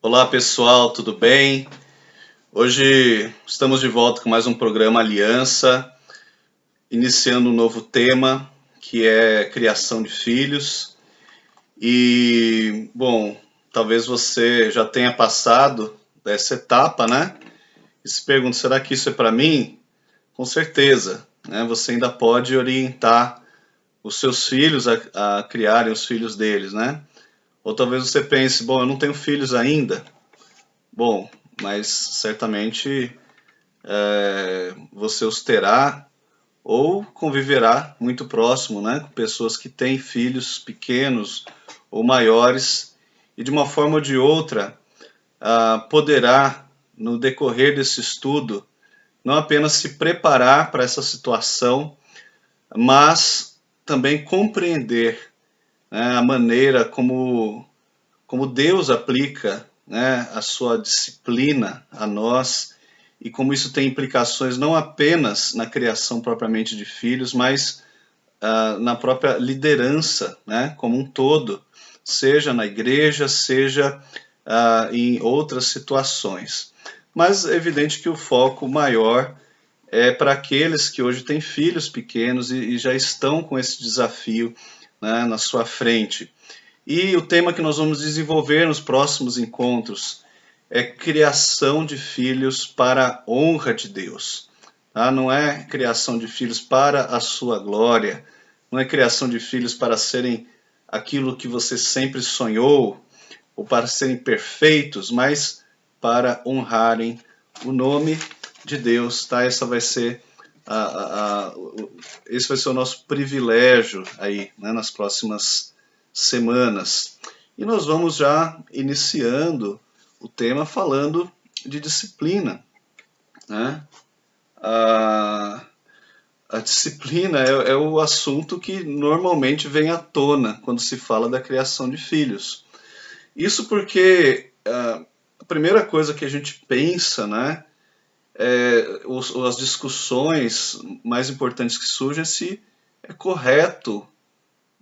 Olá pessoal, tudo bem? Hoje estamos de volta com mais um programa Aliança, iniciando um novo tema que é criação de filhos. Bom, talvez você já tenha passado dessa etapa, né? E se pergunta, será que isso é para mim? Com certeza, né? Você ainda pode orientar os seus filhos a criarem os filhos deles, né? Ou talvez você pense, bom, eu não tenho filhos ainda. Bom, mas certamente você os terá ou conviverá muito próximo, né, com pessoas que têm filhos pequenos ou maiores e de uma forma ou de outra poderá, no decorrer desse estudo, não apenas se preparar para essa situação, mas também compreender, né, a maneira como Deus aplica, né, a sua disciplina a nós e como isso tem implicações não apenas na criação propriamente de filhos, mas na própria liderança, né, como um todo, seja na igreja, seja em outras situações. Mas é evidente que o foco maior é para aqueles que hoje têm filhos pequenos e já estão com esse desafio, né, na sua frente. E o tema que nós vamos desenvolver nos próximos encontros é criação de filhos para a honra de Deus. Tá? Não é criação de filhos para a sua glória, não é criação de filhos para serem aquilo que você sempre sonhou, ou para serem perfeitos, mas para honrarem o nome de Deus. Tá? Esse vai ser o nosso privilégio aí, né, nas próximas semanas. E nós vamos já iniciando o tema falando de disciplina, né? A disciplina é o assunto que normalmente vem à tona quando se fala da criação de filhos. Isso porque a primeira coisa que a gente pensa, né, as discussões mais importantes que surgem é se é correto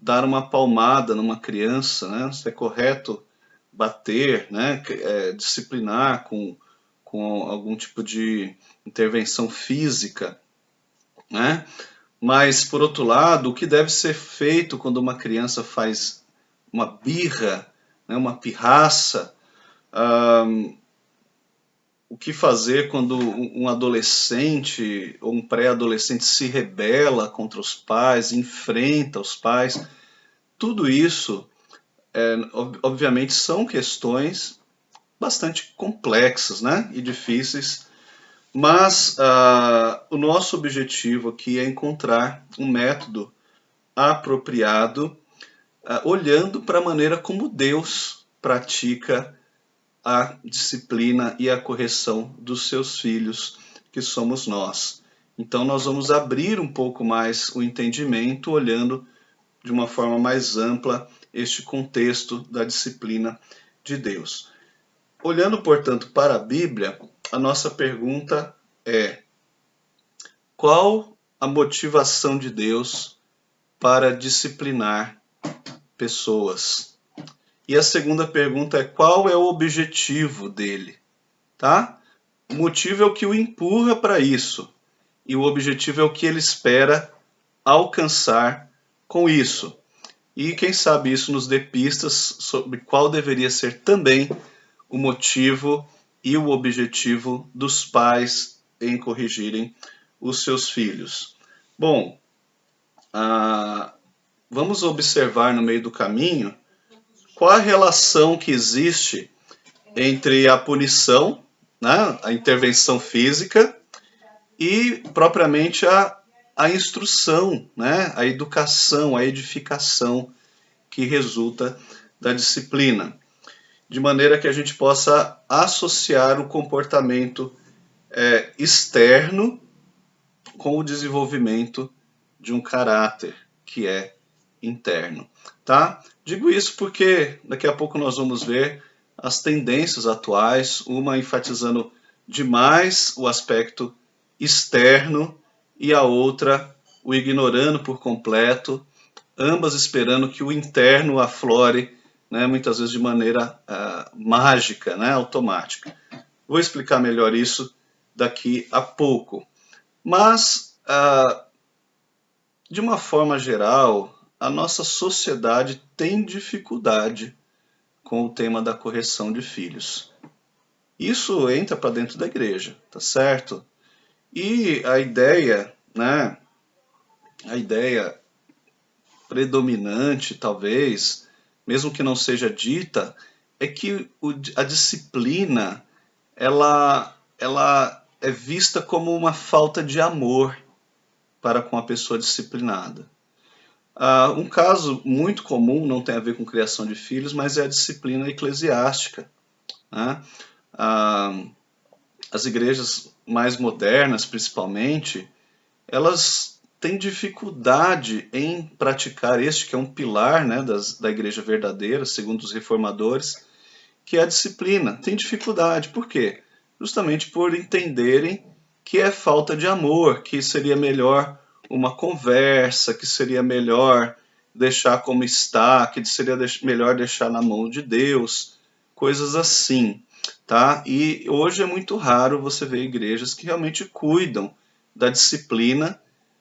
dar uma palmada numa criança, né, se é correto bater, né, disciplinar com algum tipo de intervenção física, né? Mas, por outro lado, o que deve ser feito quando uma criança faz uma birra, né, uma pirraça, o que fazer quando um adolescente ou um pré-adolescente se rebela contra os pais, enfrenta os pais, tudo isso, obviamente, são questões bastante complexas, né, e difíceis. Mas o nosso objetivo aqui é encontrar um método apropriado, olhando para a maneira como Deus pratica a disciplina e a correção dos seus filhos, que somos nós. Então, nós vamos abrir um pouco mais o entendimento, olhando de uma forma mais ampla este contexto da disciplina de Deus. Olhando, portanto, para a Bíblia, a nossa pergunta é: qual a motivação de Deus para disciplinar pessoas? E a segunda pergunta é: qual é o objetivo dele? Tá? O motivo é o que o empurra para isso, e o objetivo é o que ele espera alcançar com isso. E quem sabe isso nos dê pistas sobre qual deveria ser também o motivo e o objetivo dos pais em corrigirem os seus filhos. Bom, vamos observar no meio do caminho qual a relação que existe entre a punição, né, a intervenção física e propriamente a instrução, né, a educação, a edificação que resulta da disciplina, de maneira que a gente possa associar o comportamento externo com o desenvolvimento de um caráter que é interno, tá? Digo isso porque daqui a pouco nós vamos ver as tendências atuais, uma enfatizando demais o aspecto externo e a outra o ignorando por completo, ambas esperando que o interno aflore né, muitas vezes de maneira mágica, né, automática. Vou explicar melhor isso daqui a pouco. Mas, de uma forma geral, a nossa sociedade tem dificuldade com o tema da correção de filhos. Isso entra para dentro da igreja, tá certo? E a ideia, né, a ideia predominante, talvez, mesmo que não seja dita, é que a disciplina ela é vista como uma falta de amor para com a pessoa disciplinada. Um caso muito comum, não tem a ver com criação de filhos, mas é a disciplina eclesiástica, né? As igrejas mais modernas, principalmente, elas têm dificuldade em praticar este que é um pilar, né, da igreja verdadeira, segundo os reformadores, que é a disciplina. Tem dificuldade. Por quê? Justamente por entenderem que é falta de amor, que seria melhor uma conversa, que seria melhor deixar como está, que seria melhor deixar na mão de Deus, coisas assim, tá? E hoje é muito raro você ver igrejas que realmente cuidam da disciplina,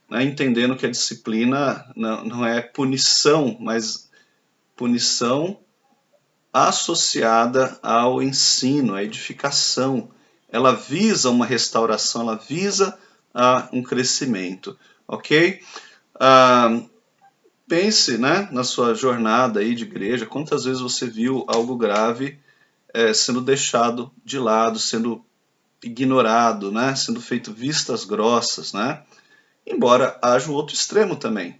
né, entendendo que a disciplina não é punição, mas punição associada ao ensino, à edificação. Ela visa uma restauração, ela visa um crescimento, ok? Pense, né, na sua jornada aí de igreja, quantas vezes você viu algo grave sendo deixado de lado, sendo ignorado, né, sendo feito vistas grossas, né? Embora haja o outro extremo também,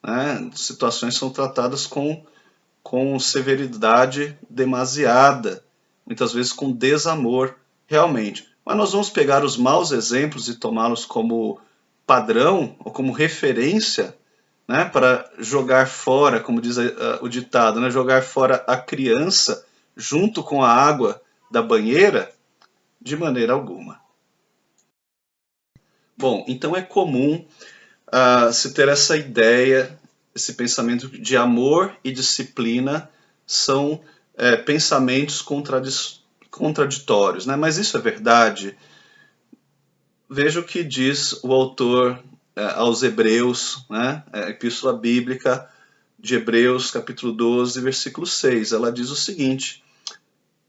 né? Situações são tratadas com severidade demasiada, muitas vezes com desamor, realmente. Mas nós vamos pegar os maus exemplos e tomá-los como padrão ou como referência, né, para jogar fora, como diz o ditado, né, jogar fora a criança junto com a água da banheira, de maneira alguma. Bom, então é comum se ter essa ideia, esse pensamento de amor e disciplina são pensamentos contraditórios, né? Mas isso é verdade? Veja o que diz o autor aos Hebreus, né? A epístola bíblica de Hebreus, capítulo 12, versículo 6. Ela diz o seguinte: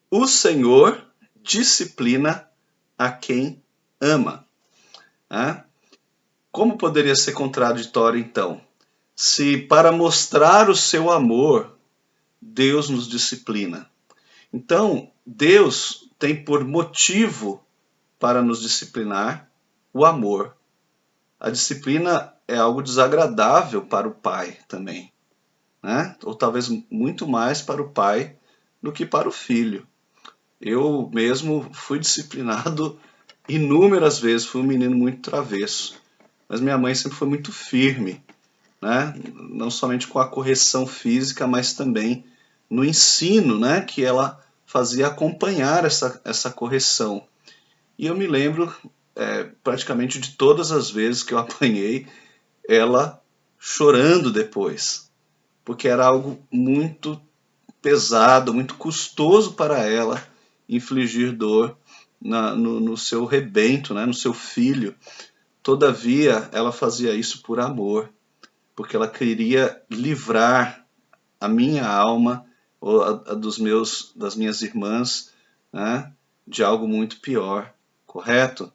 o Senhor disciplina a quem ama. Né? Como poderia ser contraditório, então? Se para mostrar o seu amor, Deus nos disciplina. Então, Deus tem por motivo para nos disciplinar o amor. A disciplina é algo desagradável para o pai também, né? Ou talvez muito mais para o pai do que para o filho. Eu mesmo fui disciplinado inúmeras vezes, fui um menino muito travesso, mas minha mãe sempre foi muito firme, né? Não somente com a correção física, mas também no ensino, né? Que ela fazia acompanhar essa correção. E eu me lembro praticamente de todas as vezes que eu apanhei, ela chorando depois, porque era algo muito pesado, muito custoso para ela infligir dor no seu rebento, né? No seu filho. Todavia, ela fazia isso por amor, porque ela queria livrar a minha alma ou a das minhas irmãs, né, de algo muito pior, correto?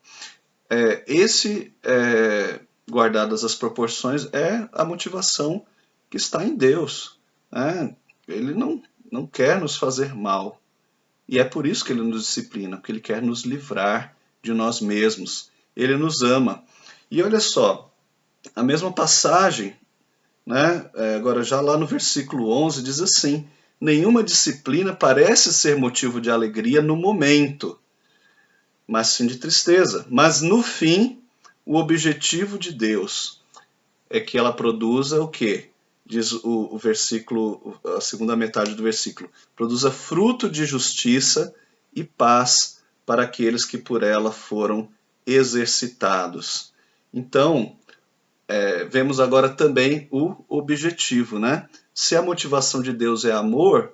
Guardadas as proporções, é a motivação que está em Deus, né? Ele não quer nos fazer mal, e é por isso que ele nos disciplina, porque ele quer nos livrar de nós mesmos. Ele nos ama. E olha só, a mesma passagem, né, agora já lá no versículo 11, diz assim: nenhuma disciplina parece ser motivo de alegria no momento, mas sim de tristeza. Mas no fim, o objetivo de Deus é que ela produza o quê? Diz o versículo, a segunda metade do versículo: produza fruto de justiça e paz para aqueles que por ela foram exercitados. Então, vemos agora também o objetivo, né? Se a motivação de Deus é amor,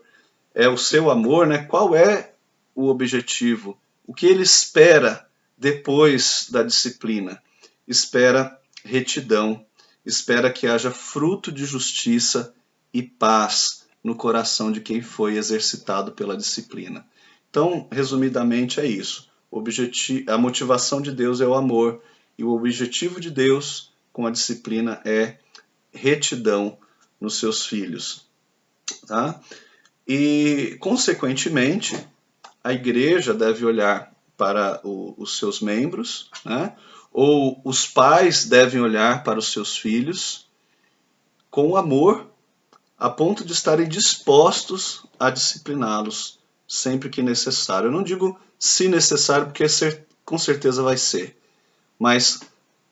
é o seu amor, né? Qual é o objetivo? O que ele espera depois da disciplina? Espera retidão, espera que haja fruto de justiça e paz no coração de quem foi exercitado pela disciplina. Então, resumidamente, é isso. A motivação de Deus é o amor, e o objetivo de Deus com a disciplina é retidão nos seus filhos. Tá? E, consequentemente, a igreja deve olhar para os seus membros, né? Ou os pais devem olhar para os seus filhos com amor, a ponto de estarem dispostos a discipliná-los sempre que necessário. Eu não digo se necessário, porque com certeza vai ser, mas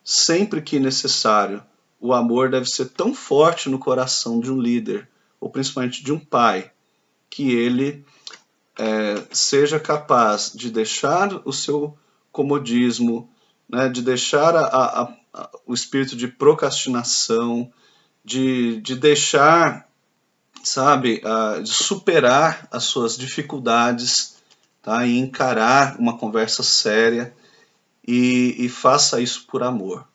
sempre que necessário, o amor deve ser tão forte no coração de um líder, ou principalmente de um pai, que ele seja capaz de deixar o seu comodismo, né, de deixar o espírito de procrastinação, de deixar, sabe, de superar as suas dificuldades, tá, e encarar uma conversa séria, e faça isso por amor.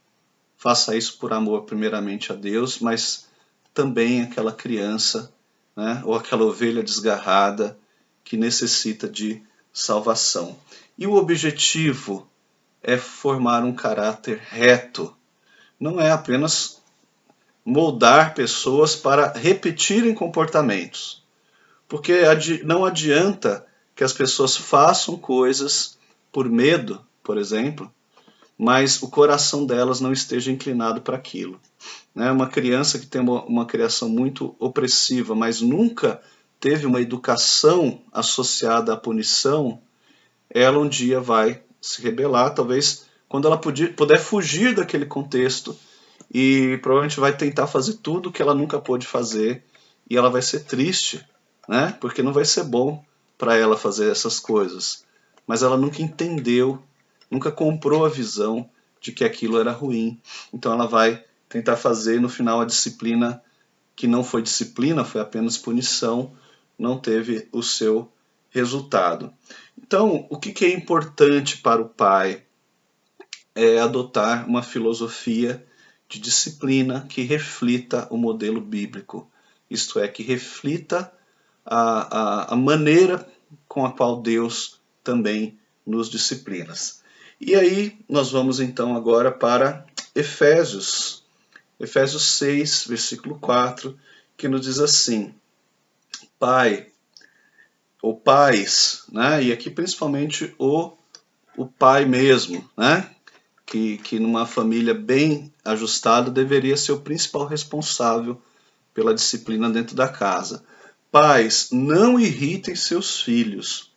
Faça isso por amor primeiramente a Deus, mas também aquela criança, né, ou aquela ovelha desgarrada que necessita de salvação. E o objetivo é formar um caráter reto. Não é apenas moldar pessoas para repetirem comportamentos. Porque não adianta que as pessoas façam coisas por medo, por exemplo, mas o coração delas não esteja inclinado para aquilo. Uma criança que tem uma criação muito opressiva, mas nunca teve uma educação associada à punição, ela um dia vai se rebelar, talvez quando ela puder fugir daquele contexto, e provavelmente vai tentar fazer tudo que ela nunca pôde fazer, e ela vai ser triste, né? Porque não vai ser bom para ela fazer essas coisas. Mas ela nunca entendeu, nunca comprou a visão de que aquilo era ruim. Então ela vai tentar fazer, no final a disciplina, que não foi disciplina, foi apenas punição, não teve o seu resultado. Então, o que é importante para o pai é adotar uma filosofia de disciplina que reflita o modelo bíblico, isto é, que reflita a maneira com a qual Deus também nos disciplina. E aí nós vamos então agora para Efésios 6, versículo 4, que nos diz assim: Pai, ou pais, né? E aqui principalmente o pai mesmo, né? Que numa família bem ajustada deveria ser o principal responsável pela disciplina dentro da casa. Pais, não irritem seus filhos,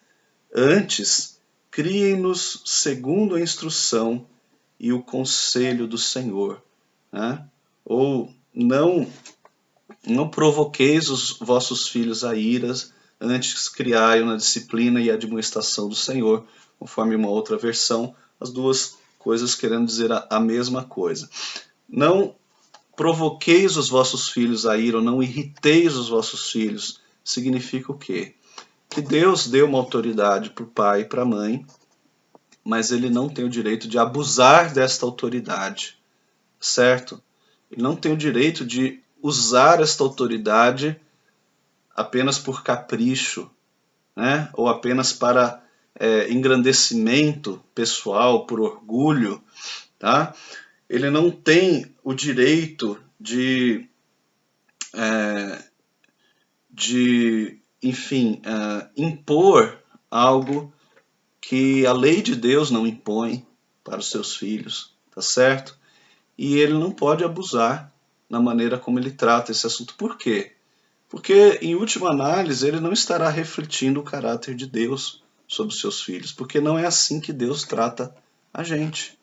antes criem-nos segundo a instrução e o conselho do Senhor, né? Ou não provoqueis os vossos filhos a iras, antes criai-o na disciplina e admoestação do Senhor, conforme uma outra versão, as duas coisas querendo dizer a mesma coisa. Não provoqueis os vossos filhos a ira, ou não irriteis os vossos filhos, significa o quê? Que Deus deu uma autoridade para o pai e para a mãe, mas ele não tem o direito de abusar desta autoridade, certo? Ele não tem o direito de usar esta autoridade apenas por capricho, né? Ou apenas para engrandecimento pessoal, por orgulho, tá? Ele não tem o direito enfim, impor algo que a lei de Deus não impõe para os seus filhos, tá certo? E ele não pode abusar na maneira como ele trata esse assunto. Por quê? Porque, em última análise, ele não estará refletindo o caráter de Deus sobre os seus filhos, porque não é assim que Deus trata a gente,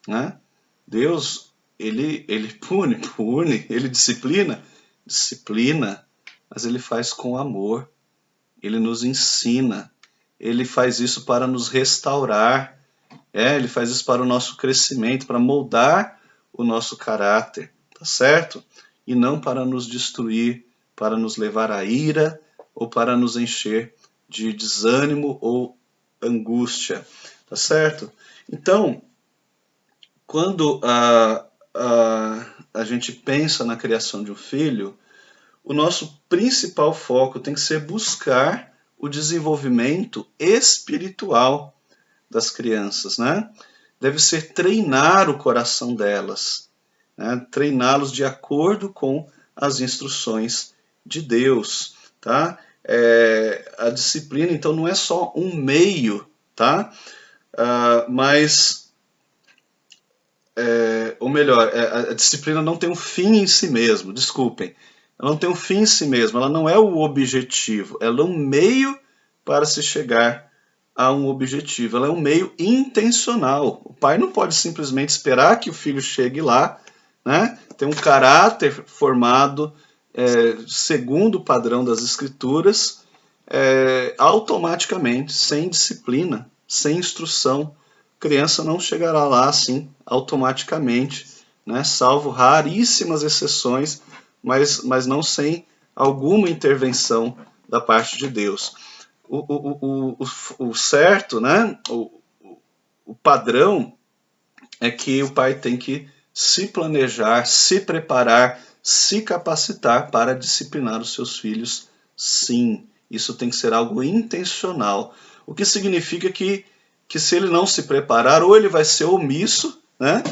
né? Deus, ele pune, ele disciplina, mas ele faz com amor, ele nos ensina, ele faz isso para nos restaurar, ele faz isso para o nosso crescimento, para moldar o nosso caráter, tá certo? E não para nos destruir, para nos levar à ira, ou para nos encher de desânimo ou angústia, tá certo? Então, quando a gente pensa na criação de um filho, o nosso principal foco tem que ser buscar o desenvolvimento espiritual das crianças, né? Deve ser treinar o coração delas, né? Treiná-los de acordo com as instruções de Deus, tá? A disciplina, então, não é só um meio, tá? Ou melhor, a disciplina não tem um fim em si mesmo, desculpem. Ela não tem um fim em si mesmo, ela não é o objetivo, ela é um meio para se chegar a um objetivo, ela é um meio intencional. O pai não pode simplesmente esperar que o filho chegue lá, né? Tem um caráter formado segundo o padrão das escrituras, automaticamente, sem disciplina, sem instrução. Criança não chegará lá assim automaticamente, né? Salvo raríssimas exceções, mas não sem alguma intervenção da parte de Deus. O certo, né? O padrão é que o pai tem que se planejar, se preparar, se capacitar para disciplinar os seus filhos, sim. Isso tem que ser algo intencional. O que significa que se ele não se preparar, ou ele vai ser omisso, né?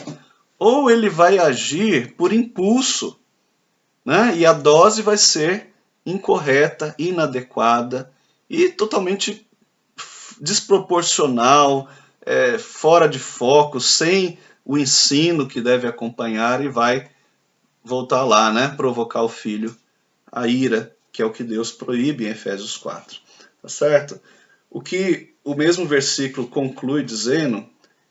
Ou ele vai agir por impulso, né? E a dose vai ser incorreta, inadequada e totalmente desproporcional, fora de foco, sem o ensino que deve acompanhar, e vai voltar lá, né? Provocar o filho a ira, que é o que Deus proíbe em Efésios 4. Tá certo? O que o mesmo versículo conclui dizendo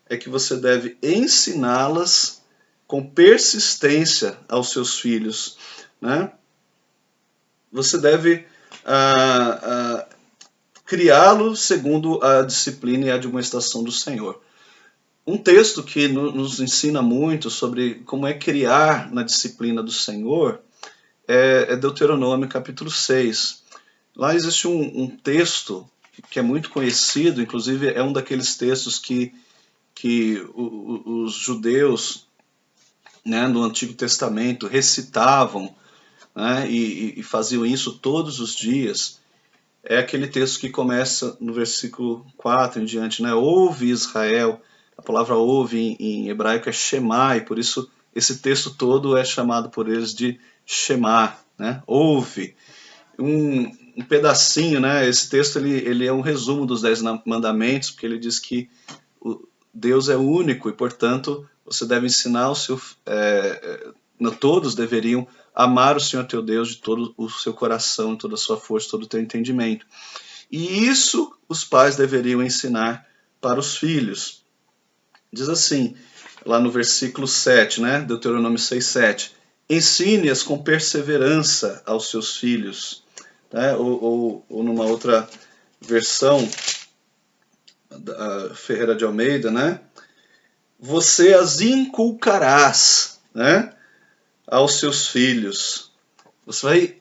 é que você deve ensiná-las com persistência aos seus filhos, né? Você deve criá-lo segundo a disciplina e a admoestação do Senhor. Um texto que nos ensina muito sobre como é criar na disciplina do Senhor é Deuteronômio capítulo 6. Lá existe um texto que é muito conhecido, inclusive é um daqueles textos que os judeus, né, no Antigo Testamento recitavam, né, e faziam isso todos os dias. É aquele texto que começa no versículo 4 em diante, né? Ouve Israel. A palavra ouve em hebraico é Shema, e por isso esse texto todo é chamado por eles de Shema, né? Ouve. Um pedacinho, né? Esse texto ele é um resumo dos 10 mandamentos, porque ele diz que Deus é único e, portanto, você deve ensinar todos deveriam amar o Senhor teu Deus de todo o seu coração, toda a sua força, todo o teu entendimento. E isso os pais deveriam ensinar para os filhos. Diz assim, lá no versículo 7, né? Deuteronômio 6:7. Ensine-as com perseverança aos seus filhos. Né? Ou numa outra versão, da Ferreira de Almeida, né? Você as inculcarás, né? Aos seus filhos. Você vai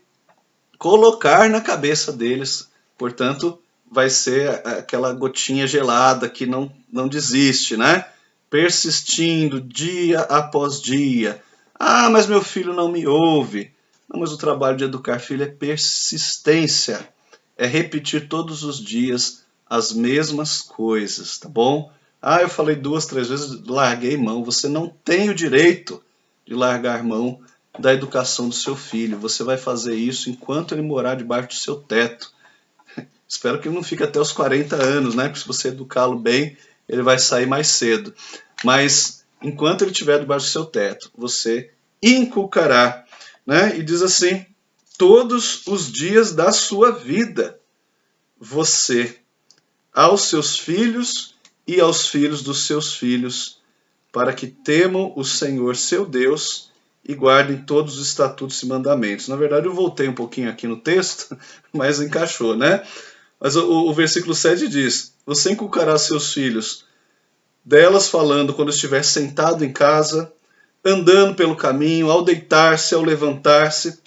colocar na cabeça deles, portanto, vai ser aquela gotinha gelada que não desiste, né? Persistindo dia após dia. Ah, mas meu filho não me ouve. Não, mas o trabalho de educar filho é persistência. É repetir todos os dias as mesmas coisas, tá bom? Ah, eu falei 2, 3 vezes, larguei mão. Você não tem o direito de largar mão da educação do seu filho. Você vai fazer isso enquanto ele morar debaixo do seu teto. Espero que ele não fique até os 40 anos, né? Porque se você educá-lo bem, ele vai sair mais cedo. Mas enquanto ele estiver debaixo do seu teto, você inculcará, né? E diz assim, todos os dias da sua vida, você, aos seus filhos e aos filhos dos seus filhos, para que temam o Senhor seu Deus e guardem todos os estatutos e mandamentos. Na verdade, eu voltei um pouquinho aqui no texto, mas encaixou, né? Mas o versículo 7 diz, você inculcará seus filhos, delas falando quando estiver sentado em casa, andando pelo caminho, ao deitar-se, ao levantar-se,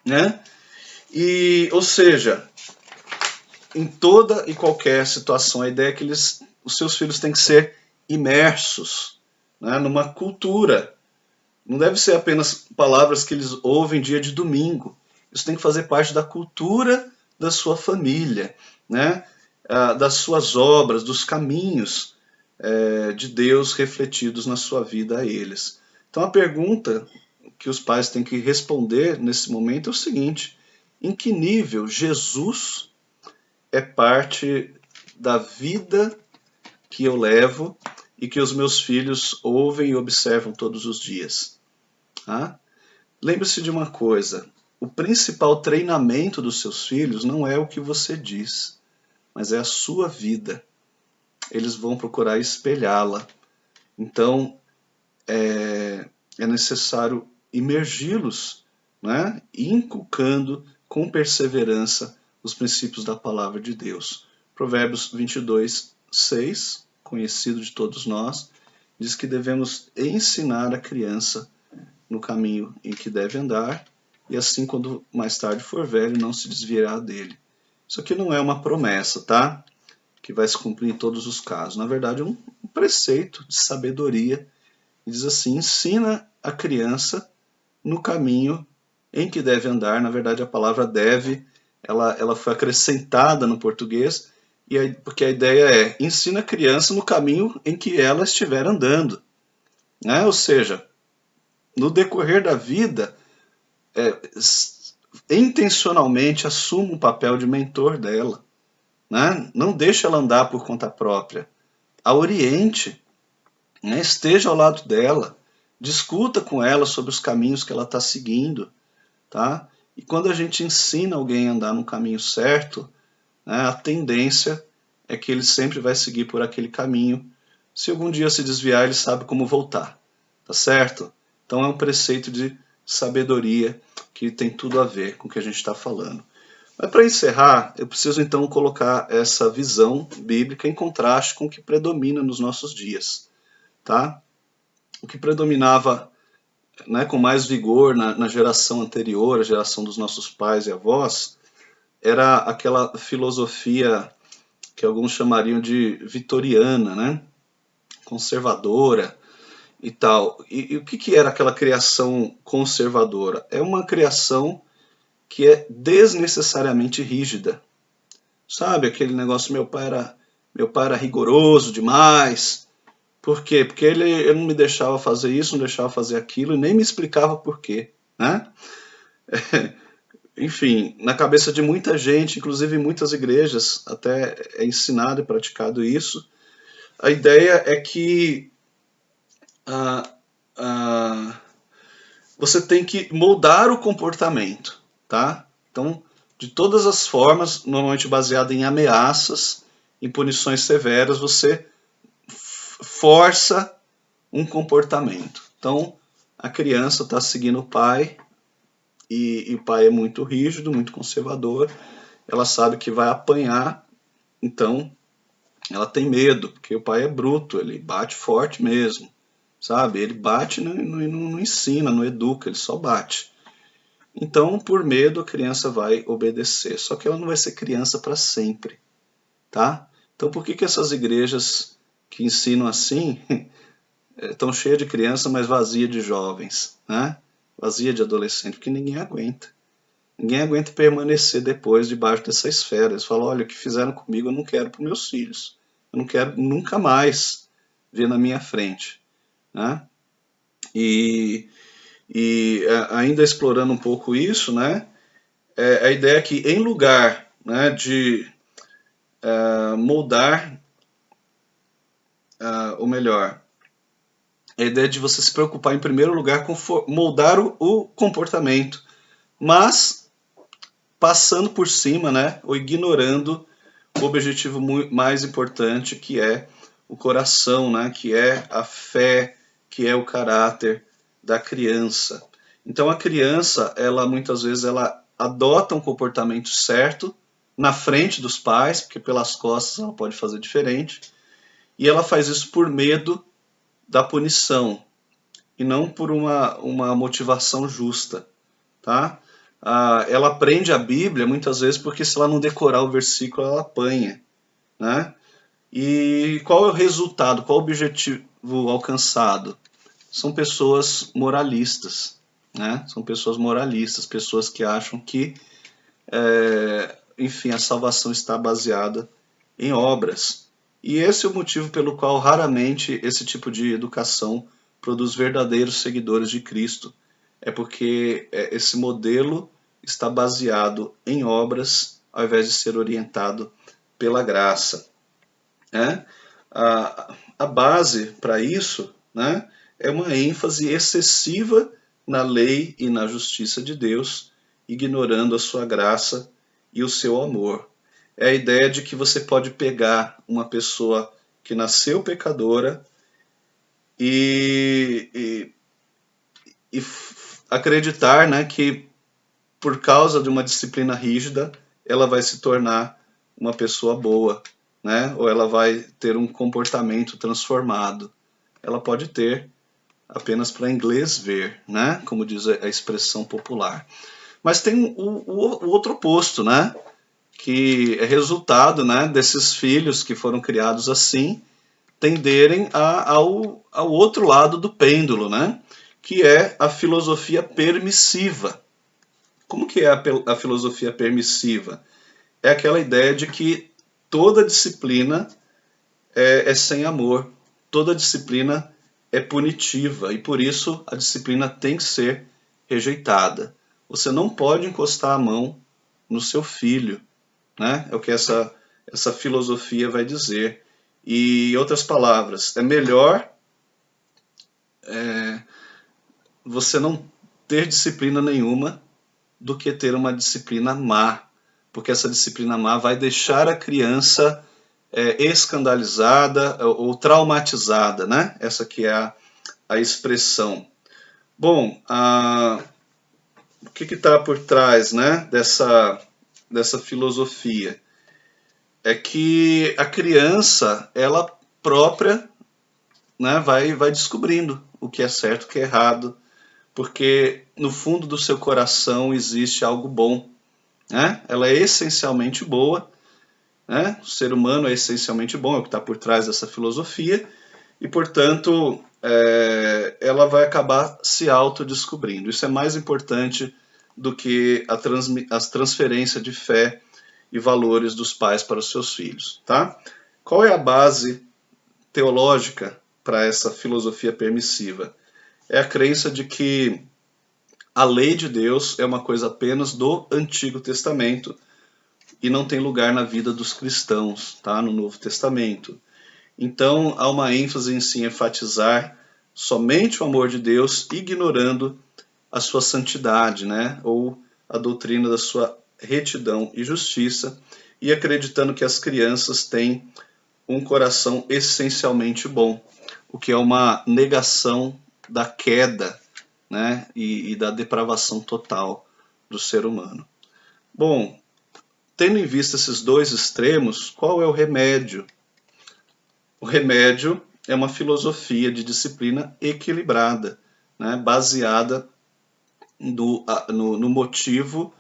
né? Ou seja, em toda e qualquer situação, a ideia é que os seus filhos têm que ser imersos, né, numa cultura. Não deve ser apenas palavras que eles ouvem dia de domingo. Isso tem que fazer parte da cultura da sua família, né? Das suas obras, dos caminhos de Deus refletidos na sua vida a eles. Então a pergunta que os pais têm que responder nesse momento é o seguinte: em que nível Jesus é parte da vida que eu levo e que os meus filhos ouvem e observam todos os dias? Tá? Lembre-se de uma coisa: o principal treinamento dos seus filhos não é o que você diz, mas é a sua vida. Eles vão procurar espelhá-la. Então, é necessário imergi-los, né? Inculcando com perseverança os princípios da palavra de Deus. Provérbios 22, 6, conhecido de todos nós, diz que devemos ensinar a criança no caminho em que deve andar, e assim, quando mais tarde for velho, não se desviará dele. Isso aqui não é uma promessa, tá? Que vai se cumprir em todos os casos. Na verdade, é um preceito de sabedoria. Diz assim: ensina a criança no caminho em que deve andar. Na verdade, a palavra deve, ela foi acrescentada no português, porque a ideia é: ensina a criança no caminho em que ela estiver andando. Né? Ou seja, no decorrer da vida, intencionalmente assuma o papel de mentor dela. Né? Não deixe ela andar por conta própria. A oriente, né? Esteja ao lado dela, discuta com ela sobre os caminhos que ela está seguindo. Tá? E quando a gente ensina alguém a andar no caminho certo, né, a tendência é que ele sempre vai seguir por aquele caminho. Se algum dia se desviar, ele sabe como voltar. Tá certo? Então é um preceito de sabedoria que tem tudo a ver com o que a gente está falando. Mas para encerrar, eu preciso então colocar essa visão bíblica em contraste com o que predomina nos nossos dias. Tá? O que predominava, né, com mais vigor na geração anterior, a geração dos nossos pais e avós, era aquela filosofia que alguns chamariam de vitoriana, né, conservadora e tal. E o que era aquela criação conservadora? É uma criação que é desnecessariamente rígida. Sabe, aquele negócio: meu pai era rigoroso demais. Por quê? Porque ele não me deixava fazer isso, não deixava fazer aquilo, e nem me explicava por quê, né? Enfim, na cabeça de muita gente, inclusive em muitas igrejas, até é ensinado e praticado isso. A ideia é que ah, ah, você tem que moldar o comportamento, tá? Então, de todas as formas, normalmente baseado em ameaças, em punições severas, você força um comportamento. Então, a criança está seguindo o pai, e o pai é muito rígido, muito conservador, ela sabe que vai apanhar, então ela tem medo, porque o pai é bruto, ele bate forte mesmo, sabe? Ele bate e não ensina, não educa, ele só bate. Então, por medo, a criança vai obedecer, só que ela não vai ser criança para sempre, tá? Então, por que essas igrejas que ensinam assim estão cheias de criança, mas vazia de jovens, né? Vazia de adolescente? Porque ninguém aguenta. Ninguém aguenta permanecer depois debaixo dessa esfera. Eles falam: olha, o que fizeram comigo eu não quero para os meus filhos. Eu não quero nunca mais ver na minha frente. Né? E, ainda explorando um pouco isso, né? A ideia é que, em lugar, né, de moldar, ou melhor, a ideia de você se preocupar em primeiro lugar com moldar o comportamento, mas passando por cima, né, ou ignorando o objetivo mais importante, que é o coração, né, que é a fé, que é o caráter da criança. Então a criança, ela muitas vezes ela adota um comportamento certo na frente dos pais, porque pelas costas ela pode fazer diferente, e ela faz isso por medo da punição e não por uma motivação justa, tá? ela aprende a Bíblia muitas vezes porque se ela não decorar o versículo, ela apanha, né? E qual é o resultado, qual é o objetivo alcançado? São pessoas moralistas, né? São pessoas moralistas, pessoas que acham que, enfim, a salvação está baseada em obras. E esse é o motivo pelo qual raramente esse tipo de educação produz verdadeiros seguidores de Cristo. É porque esse modelo está baseado em obras ao invés de ser orientado pela graça, né? A base para isso, né, é uma ênfase excessiva na lei e na justiça de Deus, ignorando a sua graça e o seu amor. É a ideia de que você pode pegar uma pessoa que nasceu pecadora e, e acreditar, né, que por causa de uma disciplina rígida ela vai se tornar uma pessoa boa, né? Ou ela vai ter um comportamento transformado. Ela pode ter apenas para inglês ver, né? Como diz a expressão popular. Mas tem o outro oposto, né? Que é resultado, né, desses filhos que foram criados assim tenderem ao outro lado do pêndulo, né? Que é a filosofia permissiva. Como que é a filosofia permissiva? É aquela ideia de que toda disciplina é sem amor, toda disciplina é punitiva e por isso a disciplina tem que ser rejeitada. Você não pode encostar a mão no seu filho, né? É o que essa filosofia vai dizer. E, em outras palavras, é melhor você não ter disciplina nenhuma do que ter uma disciplina má, porque essa disciplina má vai deixar a criança escandalizada ou traumatizada, né? Essa que é a expressão. Bom, o que está por trás, né, dessa filosofia? É que a criança, ela própria, né, vai descobrindo o que é certo, o que é errado, porque no fundo do seu coração existe algo bom, né? Ela é essencialmente boa, né? O ser humano é essencialmente bom, é o que está por trás dessa filosofia, e portanto ela vai acabar se autodescobrindo. Isso é mais importante do que as transferências de fé e valores dos pais para os seus filhos, tá? Qual é a base teológica para essa filosofia permissiva? É a crença de que a lei de Deus é uma coisa apenas do Antigo Testamento e não tem lugar na vida dos cristãos, tá? No Novo Testamento. Então, há uma ênfase em se enfatizar somente o amor de Deus, ignorando a sua santidade, né? Ou a doutrina da sua retidão e justiça, e acreditando que as crianças têm um coração essencialmente bom, o que é uma negação da queda, né? E da depravação total do ser humano. Bom, tendo em vista esses dois extremos, qual é o remédio? O remédio é uma filosofia de disciplina equilibrada, né, baseada no motivo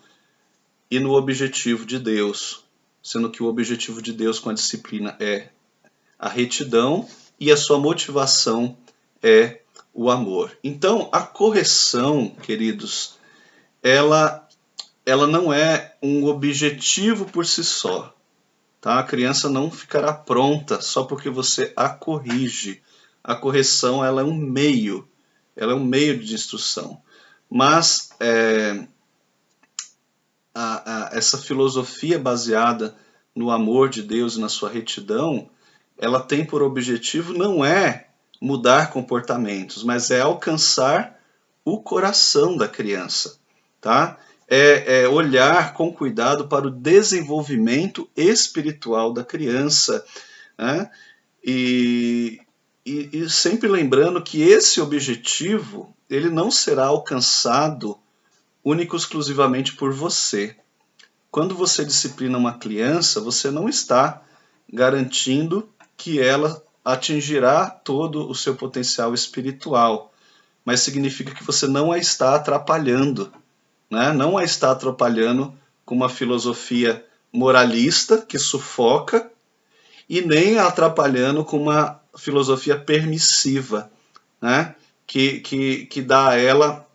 e no objetivo de Deus, sendo que o objetivo de Deus com a disciplina é a retidão e a sua motivação é o amor. Então, a correção, queridos, ela não é um objetivo por si só. Tá? A criança não ficará pronta só porque você a corrige. A correção ela é um meio de instrução. Mas essa filosofia baseada no amor de Deus e na sua retidão, ela tem por objetivo não é mudar comportamentos, mas é alcançar o coração da criança, tá? É olhar com cuidado para o desenvolvimento espiritual da criança, né? E sempre lembrando que esse objetivo ele não será alcançado único e exclusivamente por você. Quando você disciplina uma criança, você não está garantindo que ela atingirá todo o seu potencial espiritual, mas significa que você não a está atrapalhando, né? Não a está atrapalhando com uma filosofia moralista que sufoca, e nem a atrapalhando com uma filosofia permissiva, né? Que dá a ela,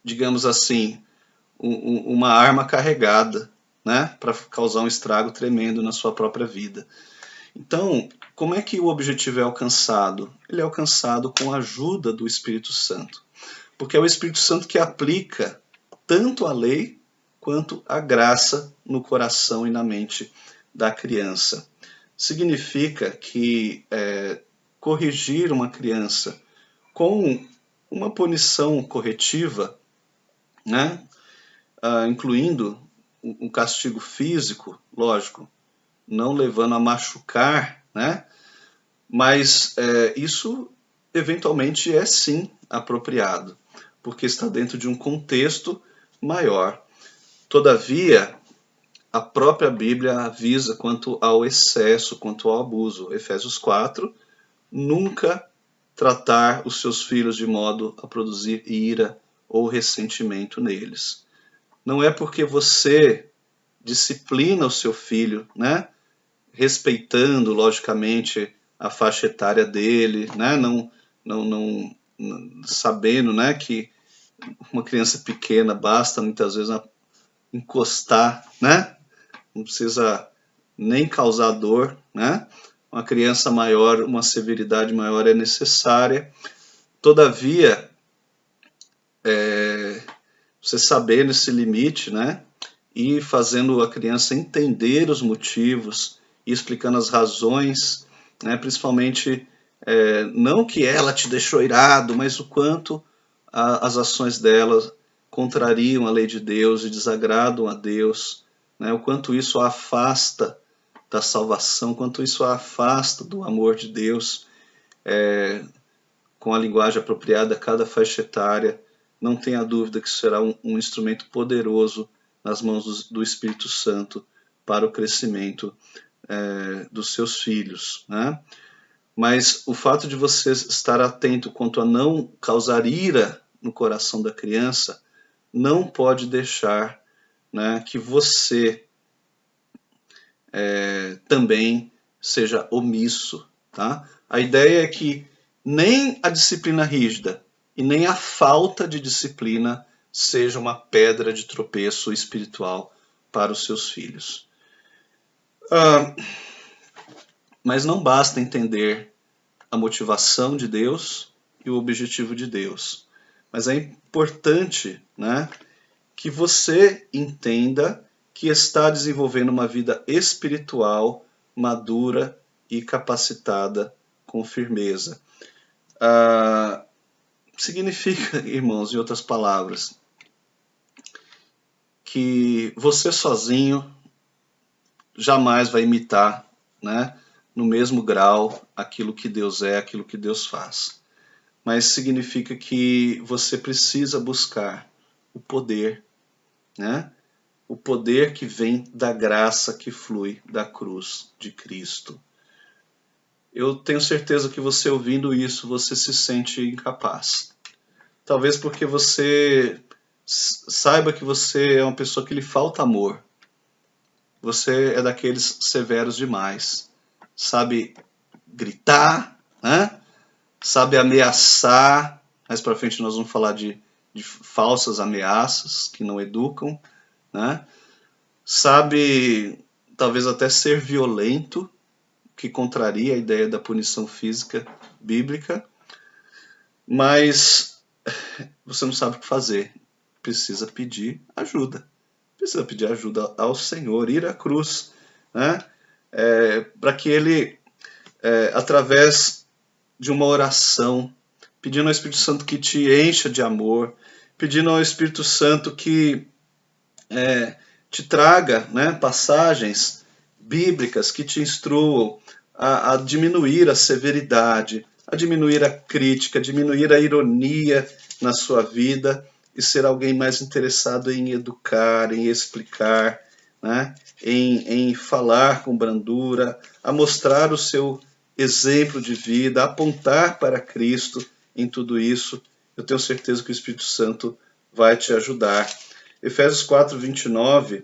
digamos assim, uma arma carregada, né? Para causar um estrago tremendo na sua própria vida. Então, como é que o objetivo é alcançado? Ele é alcançado com a ajuda do Espírito Santo. Porque é o Espírito Santo que aplica tanto a lei quanto a graça no coração e na mente da criança. Significa que corrigir uma criança com uma punição corretiva, né, incluindo um castigo físico, lógico, não levando a machucar, né, mas isso eventualmente é sim apropriado, porque está dentro de um contexto maior. Todavia, a própria Bíblia avisa quanto ao excesso, quanto ao abuso. Efésios 4, nunca tratar os seus filhos de modo a produzir ira ou ressentimento neles. Não é porque você disciplina o seu filho, né, respeitando, logicamente, a faixa etária dele, né, não sabendo, né, que uma criança pequena basta muitas vezes encostar, né, não precisa nem causar dor, né, uma criança maior, uma severidade maior é necessária. Todavia, você sabendo esse limite, né, e fazendo a criança entender os motivos e explicando as razões, né, principalmente não que ela te deixou irado, mas o quanto as ações dela contrariam a lei de Deus e desagradam a Deus, né, o quanto isso a afasta da salvação, quanto isso a afasta do amor de Deus, com a linguagem apropriada a cada faixa etária. Não tenha dúvida que será um instrumento poderoso nas mãos do Espírito Santo para o crescimento dos seus filhos, né? Mas o fato de você estar atento quanto a não causar ira no coração da criança não pode deixar, né, que você também seja omisso, tá? A ideia é que nem a disciplina rígida e nem a falta de disciplina seja uma pedra de tropeço espiritual para os seus filhos. Mas não basta entender a motivação de Deus e o objetivo de Deus. Mas é importante, né, que você entenda que está desenvolvendo uma vida espiritual madura e capacitada com firmeza. Significa, irmãos, em outras palavras, que você sozinho jamais vai imitar, né, no mesmo grau aquilo que Deus é, aquilo que Deus faz. Mas significa que você precisa buscar o poder, né? O poder que vem da graça que flui da cruz de Cristo. Eu tenho certeza que você ouvindo isso, você se sente incapaz. Talvez porque você saiba que você é uma pessoa que lhe falta amor. Você é daqueles severos demais. Sabe gritar, né? Sabe ameaçar. Mais para frente nós vamos falar de falsas ameaças que não educam, né? Sabe talvez até ser violento, que contraria a ideia da punição física bíblica, mas você não sabe o que fazer. Precisa pedir ajuda. Precisa pedir ajuda ao Senhor, ir à cruz, né? Para que Ele, através de uma oração, pedindo ao Espírito Santo que te encha de amor, pedindo ao Espírito Santo que te traga, né, passagens bíblicas que te instruam a diminuir a severidade, a diminuir a crítica, a diminuir a ironia na sua vida e ser alguém mais interessado em educar, em explicar, né, em falar com brandura, a mostrar o seu exemplo de vida, a apontar para Cristo em tudo isso. Eu tenho certeza que o Espírito Santo vai te ajudar. Efésios 4, 29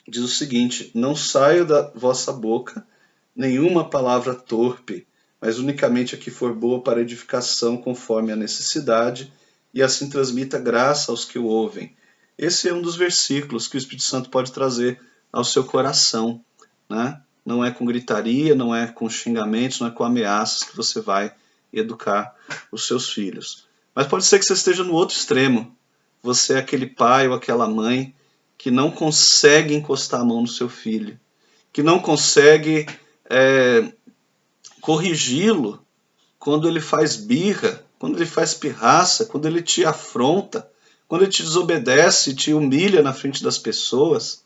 diz o seguinte: não saia da vossa boca nenhuma palavra torpe, mas unicamente a que for boa para edificação conforme a necessidade, e assim transmita graça aos que o ouvem. Esse é um dos versículos que o Espírito Santo pode trazer ao seu coração, né? Não é com gritaria, não é com xingamentos, não é com ameaças que você vai educar os seus filhos. Mas pode ser que você esteja no outro extremo. Você é aquele pai ou aquela mãe que não consegue encostar a mão no seu filho, que não consegue corrigi-lo quando ele faz birra, quando ele faz pirraça, quando ele te afronta, quando ele te desobedece, te humilha na frente das pessoas.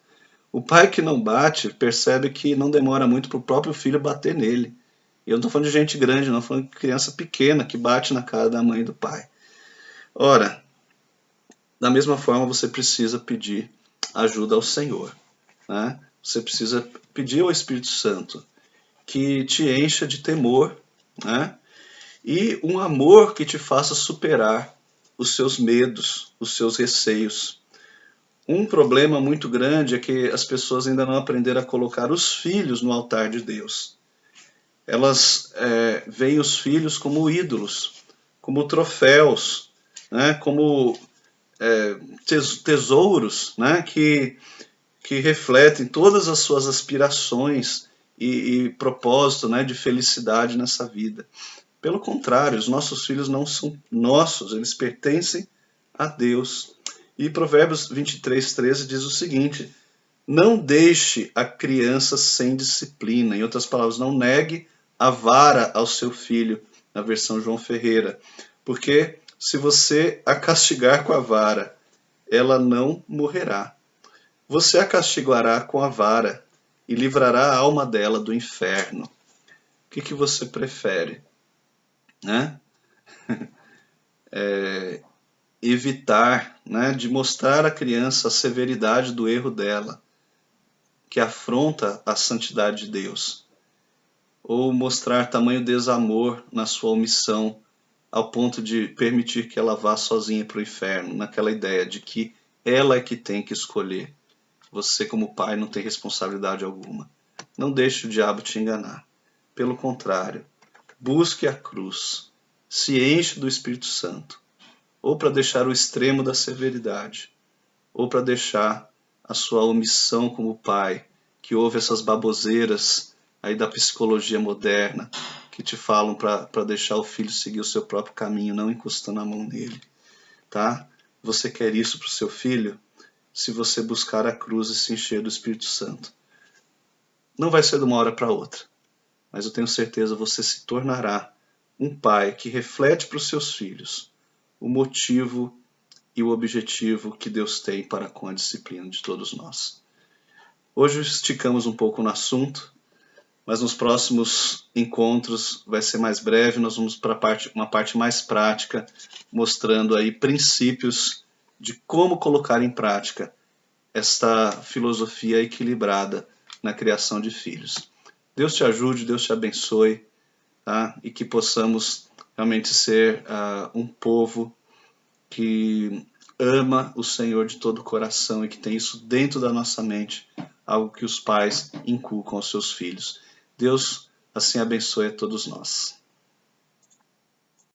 O pai que não bate percebe que não demora muito para o próprio filho bater nele. E eu não estou falando de gente grande, não, estou falando de criança pequena que bate na cara da mãe e do pai. Ora, da mesma forma você precisa pedir ajuda ao Senhor, né? Você precisa pedir ao Espírito Santo que te encha de temor, né? E um amor que te faça superar os seus medos, os seus receios. Um problema muito grande é que as pessoas ainda não aprenderam a colocar os filhos no altar de Deus. Elas veem os filhos como ídolos, como troféus, né? Como tesouros, né? Que refletem todas as suas aspirações e propósito, né? De felicidade nessa vida. Pelo contrário, os nossos filhos não são nossos, eles pertencem a Deus. E Provérbios 23, 13 diz o seguinte: não deixe a criança sem disciplina. Em outras palavras, não negue a vara ao seu filho, na versão João Ferreira. Porque se você a castigar com a vara, ela não morrerá. Você a castigará com a vara e livrará a alma dela do inferno. O que você prefere? Né? Evitar, né, de mostrar à criança a severidade do erro dela, que afronta a santidade de Deus, ou mostrar tamanho desamor na sua omissão, ao ponto de permitir que ela vá sozinha para o inferno, naquela ideia de que ela é que tem que escolher. Você, como pai, não tem responsabilidade alguma. Não deixe o diabo te enganar. Pelo contrário, busque a cruz, se enche do Espírito Santo, ou para deixar o extremo da severidade, ou para deixar a sua omissão como pai, que ouve essas baboseiras aí da psicologia moderna, que te falam para deixar o filho seguir o seu próprio caminho, não encostando a mão nele, tá? Você quer isso para o seu filho? Se você buscar a cruz e se encher do Espírito Santo. Não vai ser de uma hora para outra, mas eu tenho certeza você se tornará um pai que reflete para os seus filhos o motivo e o objetivo que Deus tem para com a disciplina de todos nós. Hoje esticamos um pouco no assunto, mas nos próximos encontros vai ser mais breve, nós vamos para uma parte mais prática, mostrando aí princípios de como colocar em prática esta filosofia equilibrada na criação de filhos. Deus te ajude, Deus te abençoe, tá? E que possamos realmente ser um povo que ama o Senhor de todo o coração e que tem isso dentro da nossa mente, algo que os pais inculcam aos seus filhos. Deus assim abençoe a todos nós.